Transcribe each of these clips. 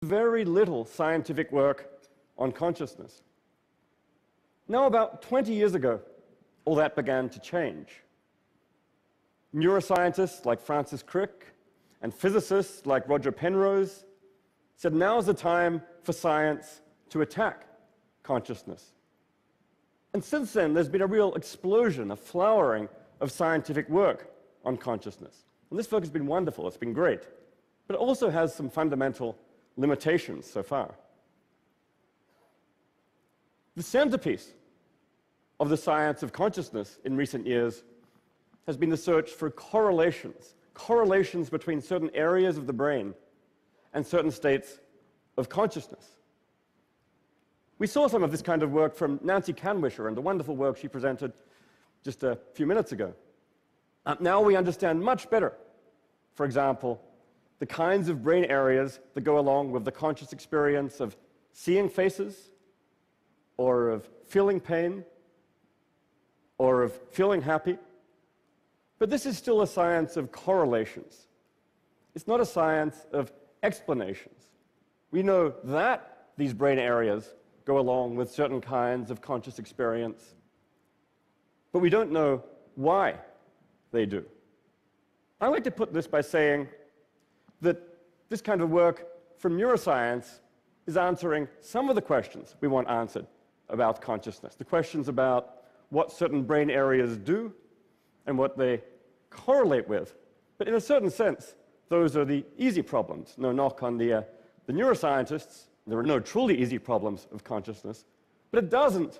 very little scientific work on consciousness. Now, about 20 years ago, all that began to change. Neuroscientists like Francis Crick and physicists like Roger Penrose said now's the time for science to attack consciousness. And since then, there's been a real explosion, a flowering of scientific work on consciousness. And this work has been wonderful, it's been great, but it also has some fundamental limitations so far. The centerpiece of the science of consciousness in recent years has been the search for correlations between certain areas of the brain and certain states of consciousness. We saw some of this kind of work from Nancy Canwisher and the wonderful work she presented just a few minutes ago. Now we understand much better, for example, the kinds of brain areas that go along with the conscious experience of seeing faces, or of feeling pain, or of feeling happy. But this is still a science of correlations. It's not a science of explanations. We know that these brain areas go along with certain kinds of conscious experience, but we don't know why they do. I like to put this by saying that this kind of work from neuroscience is answering some of the questions we want answered about consciousness, the questions about what certain brain areas do and what they correlate with. But in a certain sense, those are the easy problems. No knock on the neuroscientists. There are no truly easy problems of consciousness, but it doesn't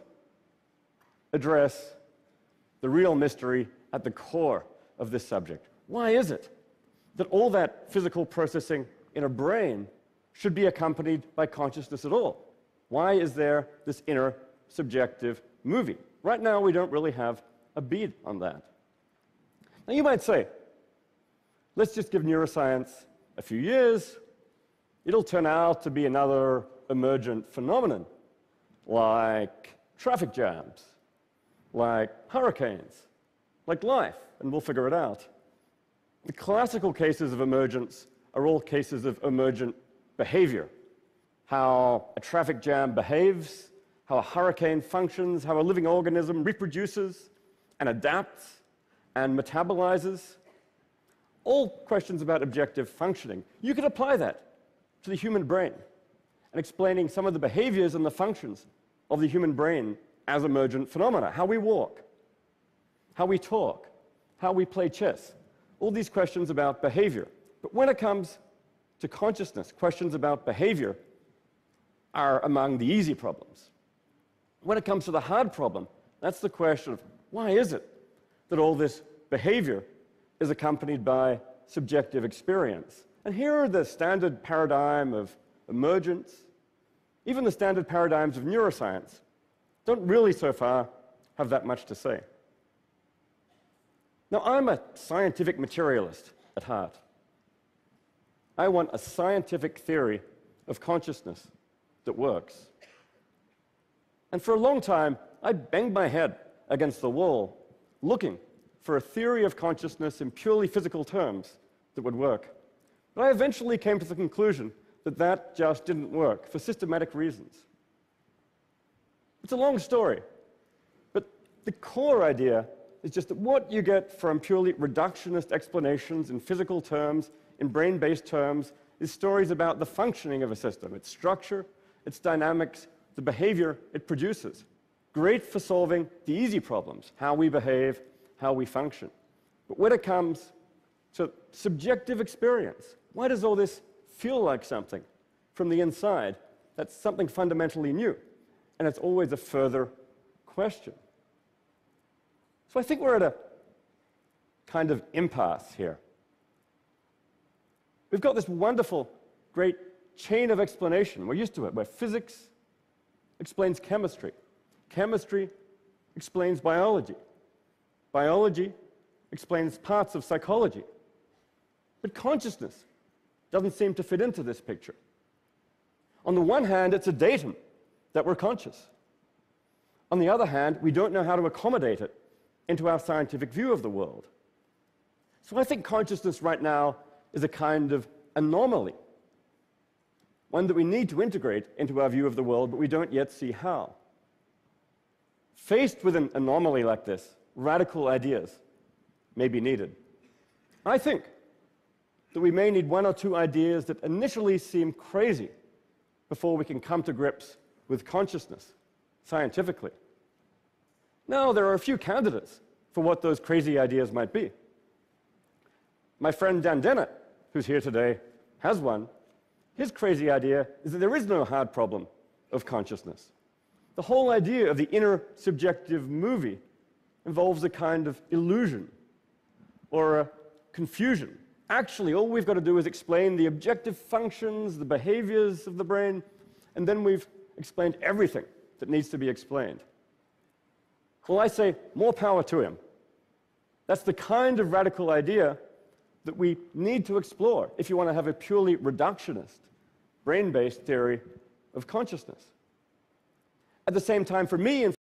address the real mystery at the core of this subject. Why is it that all that physical processing in a brain should be accompanied by consciousness at all? Why is there this inner subjective movie? Right now, we don't really have a bead on that. Now, you might say, let's just give neuroscience a few years. It'll turn out to be another emergent phenomenon, like traffic jams, like hurricanes, like life, and we'll figure it out. The classical cases of emergence are all cases of emergent behavior. How a traffic jam behaves, how a hurricane functions, how a living organism reproduces and adapts and metabolizes. All questions about objective functioning. You could apply that to the human brain and explaining some of the behaviors and the functions of the human brain as emergent phenomena. How we walk, how we talk, how we play chess. All these questions about behavior. But when it comes to consciousness, questions about behavior are among the easy problems. When it comes to the hard problem, that's the question of why is it that all this behavior is accompanied by subjective experience? And here are the standard paradigm of emergence, even the standard paradigms of neuroscience, don't really so far have that much to say. Now, I'm a scientific materialist at heart. I want a scientific theory of consciousness that works. And for a long time, I banged my head against the wall, looking for a theory of consciousness in purely physical terms that would work. But I eventually came to the conclusion that that just didn't work for systematic reasons. It's a long story, but the core idea is just that what you get from purely reductionist explanations in physical terms, in brain-based terms, is stories about the functioning of a system, its structure, its dynamics, the behavior it produces. Great for solving the easy problems, how we behave, how we function. But when it comes to subjective experience, why does all this feel like something from the inside? That's something fundamentally new, and it's always a further question. So I think we're at a kind of impasse here. We've got this wonderful, great chain of explanation. We're used to it, where physics explains chemistry. Chemistry explains biology. Biology explains parts of psychology. But consciousness doesn't seem to fit into this picture. On the one hand, it's a datum that we're conscious. On the other hand, we don't know how to accommodate it into our scientific view of the world. So I think consciousness right now is a kind of anomaly. one that we need to integrate into our view of the world, but we don't yet see how. Faced with an anomaly like this, radical ideas may be needed. I think that we may need one or two ideas that initially seem crazy before we can come to grips with consciousness scientifically. Now, there are a few candidates for what those crazy ideas might be. My friend Dan Dennett, who's here today, has one. His crazy idea is that there is no hard problem of consciousness. The whole idea of the inner subjective movie involves a kind of illusion or a confusion. Actually, all we've got to do is explain the objective functions, the behaviors of the brain, and then we've explained everything that needs to be explained. Well, I say, more power to him. That's the kind of radical idea that we need to explore if you want to have a purely reductionist, brain-based theory of consciousness. At the same time, for me, and